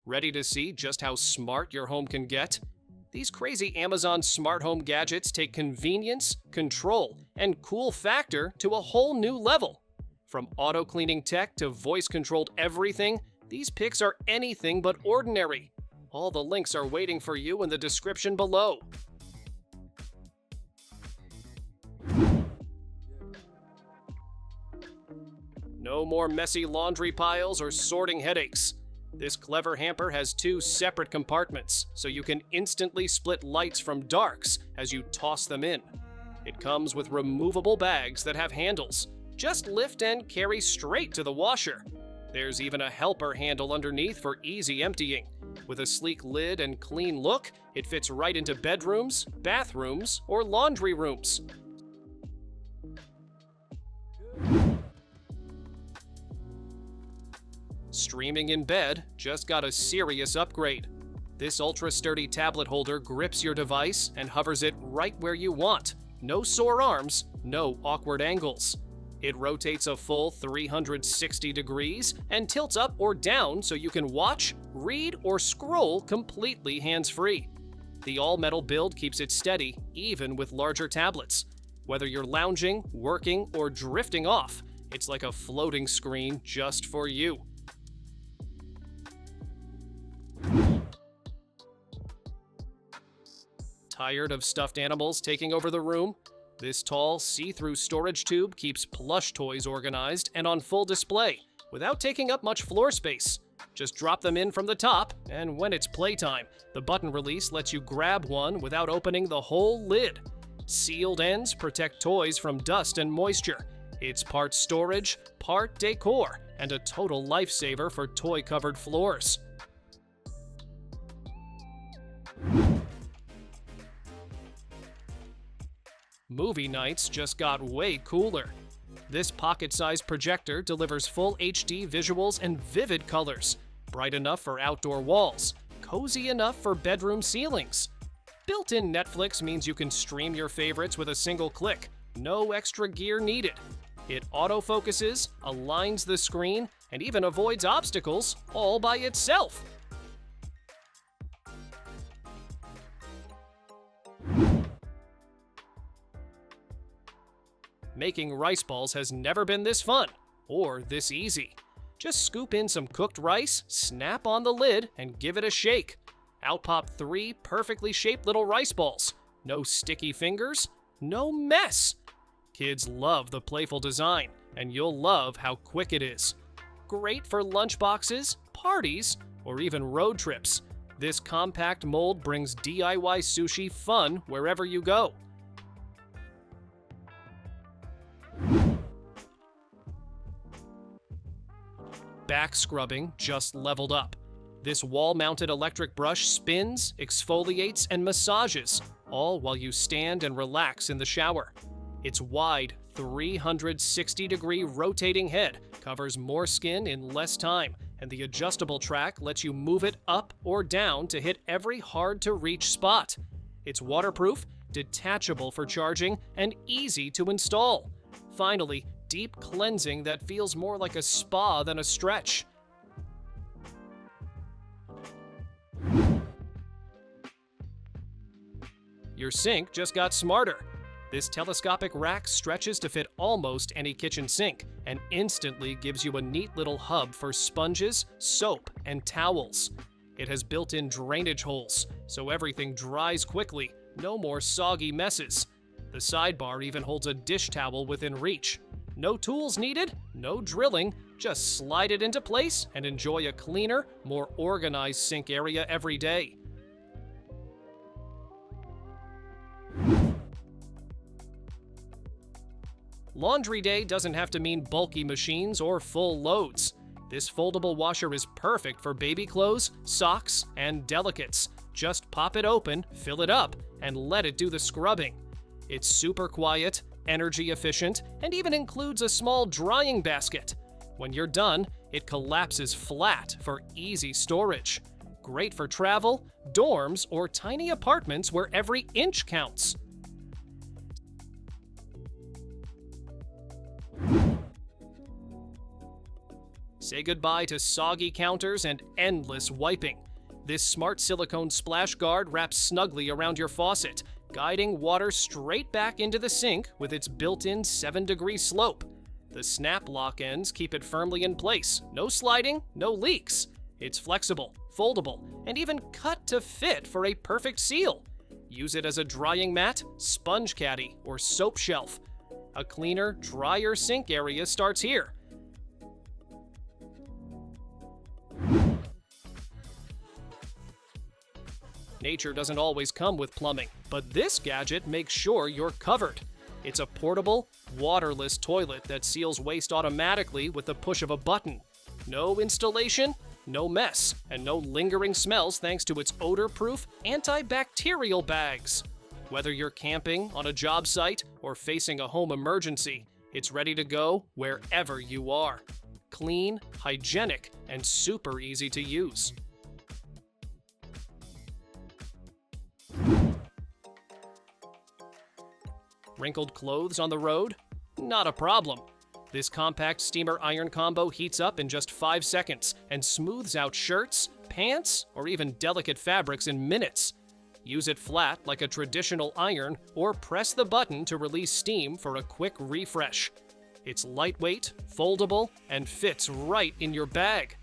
Ready to see just how smart your home can get? These crazy Amazon smart home gadgets take convenience, control, and cool factor to a whole new level. From auto-cleaning tech to voice-controlled everything, these picks are anything but ordinary. All the links are waiting for you in the description below. No more messy laundry piles or sorting headaches. This clever hamper has 2 separate compartments, so you can instantly split lights from darks as you toss them in. It comes with removable bags that have handles. Just lift and carry straight to the washer. There's even a helper handle underneath for easy emptying. With a sleek lid and clean look, it fits right into bedrooms, bathrooms, or laundry rooms. Streaming in bed just got a serious upgrade. This ultra-sturdy tablet holder grips your device and hovers it right where you want. No sore arms, no awkward angles. It rotates a full 360 degrees and tilts up or down so you can watch, read, or scroll completely hands-free. The all-metal build keeps it steady, even with larger tablets. Whether you're lounging, working, or drifting off, it's like a floating screen just for you. Tired of stuffed animals taking over the room? This tall, see-through storage tube keeps plush toys organized and on full display, without taking up much floor space. Just drop them in from the top, and when it's playtime, the button release lets you grab one without opening the whole lid. Sealed ends protect toys from dust and moisture. It's part storage, part decor, and a total lifesaver for toy-covered floors. Movie nights just got way cooler. This pocket-sized projector delivers full HD visuals and vivid colors, bright enough for outdoor walls, cozy enough for bedroom ceilings. Built-in Netflix means you can stream your favorites with a single click, no extra gear needed. It autofocuses, aligns the screen, and even avoids obstacles all by itself. Making rice balls has never been this fun, or this easy. Just scoop in some cooked rice, snap on the lid, and give it a shake. Out pop 3 perfectly shaped little rice balls. No sticky fingers, no mess. Kids love the playful design, and you'll love how quick it is. Great for lunchboxes, parties, or even road trips. This compact mold brings DIY sushi fun wherever you go. Back scrubbing just leveled up. This wall-mounted electric brush spins, exfoliates, and massages, all while you stand and relax in the shower. Its wide, 360-degree rotating head covers more skin in less time, and the adjustable track lets you move it up or down to hit every hard-to-reach spot. It's waterproof, detachable for charging, and easy to install. Finally, deep cleansing that feels more like a spa than a stretch. Your sink just got smarter. This telescopic rack stretches to fit almost any kitchen sink and instantly gives you a neat little hub for sponges, soap, and towels. It has built-in drainage holes, so everything dries quickly, no more soggy messes. The sidebar even holds a dish towel within reach. No tools needed, no drilling, just slide it into place and enjoy a cleaner, more organized sink area every day. Laundry day doesn't have to mean bulky machines or full loads. This foldable washer is perfect for baby clothes, socks, and delicates. Just pop it open, fill it up, and let it do the scrubbing. It's super quiet, energy efficient, and even includes a small drying basket. When you're done, it collapses flat for easy storage. Great for travel, dorms, or tiny apartments where every inch counts. Say goodbye to soggy counters and endless wiping. This smart silicone splash guard wraps snugly around your faucet, guiding water straight back into the sink with its built-in 7-degree slope. The snap lock ends keep it firmly in place. No sliding, no leaks. It's flexible, foldable, and even cut to fit for a perfect seal. Use it as a drying mat, sponge caddy, or soap shelf. A cleaner, drier sink area starts here. Nature doesn't always come with plumbing, but this gadget makes sure you're covered. It's a portable, waterless toilet that seals waste automatically with the push of a button. No installation, no mess, and no lingering smells thanks to its odor-proof, antibacterial bags. Whether you're camping, on a job site, or facing a home emergency, it's ready to go wherever you are. Clean, hygienic, and super easy to use. Wrinkled clothes on the road? Not a problem. This compact steamer iron combo heats up in just 5 seconds and smooths out shirts, pants, or even delicate fabrics in minutes. Use it flat like a traditional iron or press the button to release steam for a quick refresh. It's lightweight, foldable, and fits right in your bag.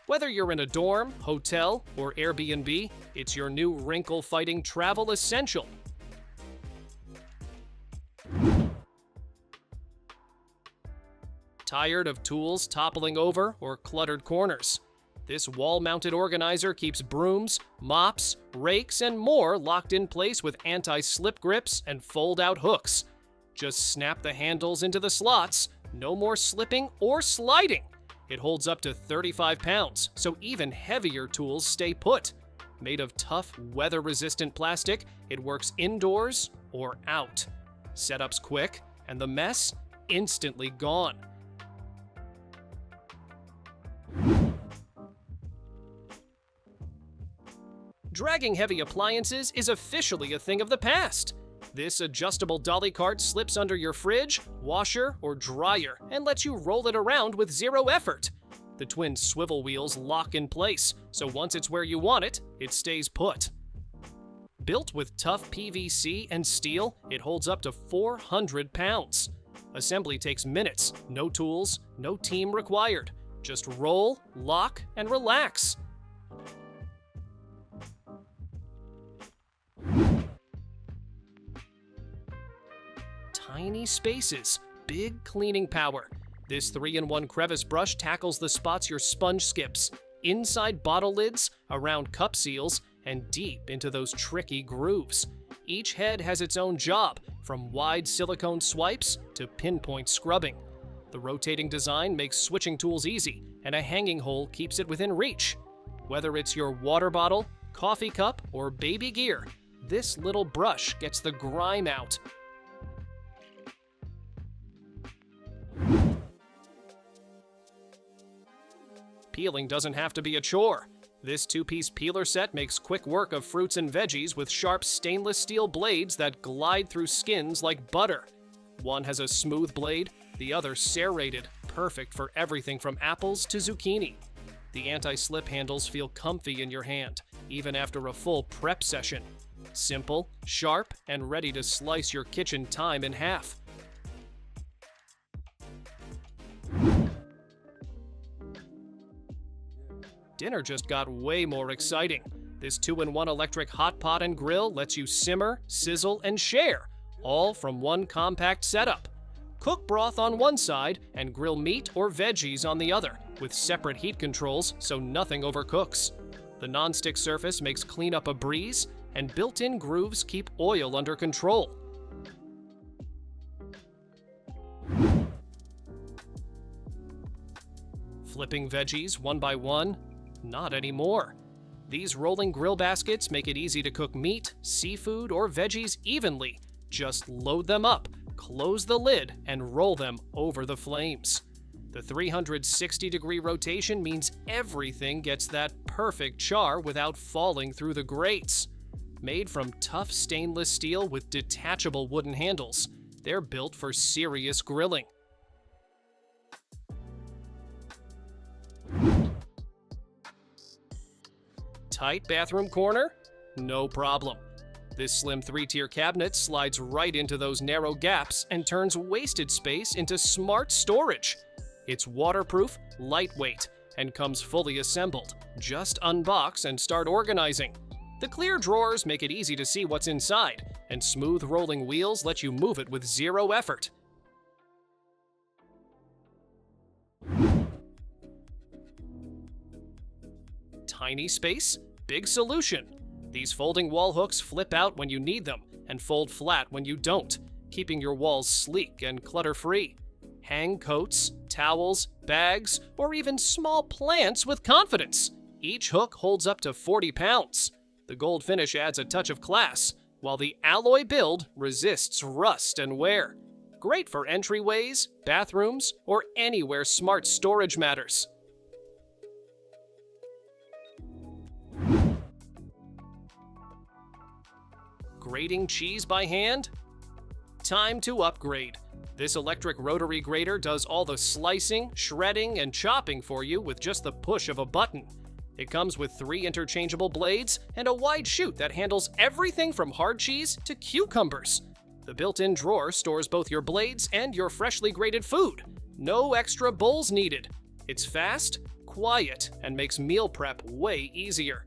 Whether you're in a dorm, hotel, or Airbnb, it's your new wrinkle-fighting travel essential. Tired of tools toppling over or cluttered corners? This wall-mounted organizer keeps brooms, mops, rakes, and more locked in place with anti-slip grips and fold-out hooks. Just snap the handles into the slots, no more slipping or sliding. It holds up to 35 pounds, so even heavier tools stay put. Made of tough, weather-resistant plastic, it works indoors or out. Setup's quick, and the mess instantly gone. Dragging heavy appliances is officially a thing of the past. This adjustable dolly cart slips under your fridge, washer, or dryer and lets you roll it around with zero effort. The twin swivel wheels lock in place, so once it's where you want it, it stays put. Built with tough PVC and steel, it holds up to 400 pounds. Assembly takes minutes, no tools, no team required. Just roll, lock, and relax. Tiny spaces, big cleaning power. This 3-in-1 Crevice Brush tackles the spots your sponge skips, inside bottle lids, around cup seals, and deep into those tricky grooves. Each head has its own job, from wide silicone swipes to pinpoint scrubbing. The rotating design makes switching tools easy, and a hanging hole keeps it within reach. Whether it's your water bottle, coffee cup, or baby gear, this little brush gets the grime out. Peeling doesn't have to be a chore. This 2-piece peeler set makes quick work of fruits and veggies with sharp stainless steel blades that glide through skins like butter. One has a smooth blade, the other serrated, perfect for everything from apples to zucchini. The anti-slip handles feel comfy in your hand, even after a full prep session. Simple, sharp, and ready to slice your kitchen time in half. Dinner just got way more exciting. This 2-in-1 electric hotpot and grill lets you simmer, sizzle, and share, all from one compact setup. Cook broth on one side and grill meat or veggies on the other, with separate heat controls so nothing overcooks. The non-stick surface makes cleanup a breeze, and built-in grooves keep oil under control. Flipping veggies one by one? Not anymore. These rolling grill baskets make it easy to cook meat, seafood, or veggies evenly. Just load them up, close the lid, and roll them over the flames. The 360-degree rotation means everything gets that perfect char without falling through the grates. Made from tough stainless steel with detachable wooden handles, they're built for serious grilling. Tight bathroom corner? No problem. This slim 3-tier cabinet slides right into those narrow gaps and turns wasted space into smart storage. It's waterproof, lightweight, and comes fully assembled. Just unbox and start organizing. The clear drawers make it easy to see what's inside, and smooth rolling wheels let you move it with zero effort. Tiny space, big solution. These folding wall hooks flip out when you need them and fold flat when you don't, keeping your walls sleek and clutter-free. Hang coats, towels, bags, or even small plants with confidence. Each hook holds up to 40 pounds. The gold finish adds a touch of class, while the alloy build resists rust and wear. Great for entryways, bathrooms, or anywhere smart storage matters. Grating cheese by hand? Time to upgrade. This electric rotary grater does all the slicing, shredding, and chopping for you with just the push of a button. It comes with 3 interchangeable blades and a wide chute that handles everything from hard cheese to cucumbers. The built-in drawer stores both your blades and your freshly grated food. No extra bowls needed. It's fast, quiet, and makes meal prep way easier.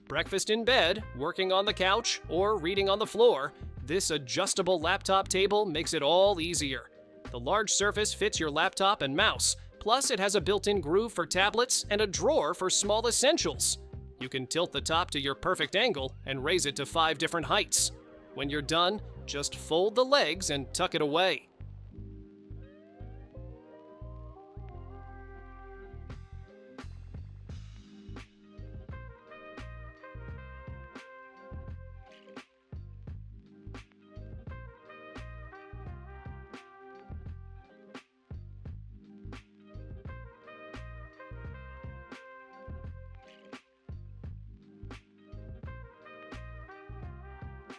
Breakfast in bed, working on the couch, or reading on the floor, this adjustable laptop table makes it all easier. The large surface fits your laptop and mouse, plus it has a built-in groove for tablets and a drawer for small essentials. You can tilt the top to your perfect angle and raise it to 5 different heights. When you're done, just fold the legs and tuck it away.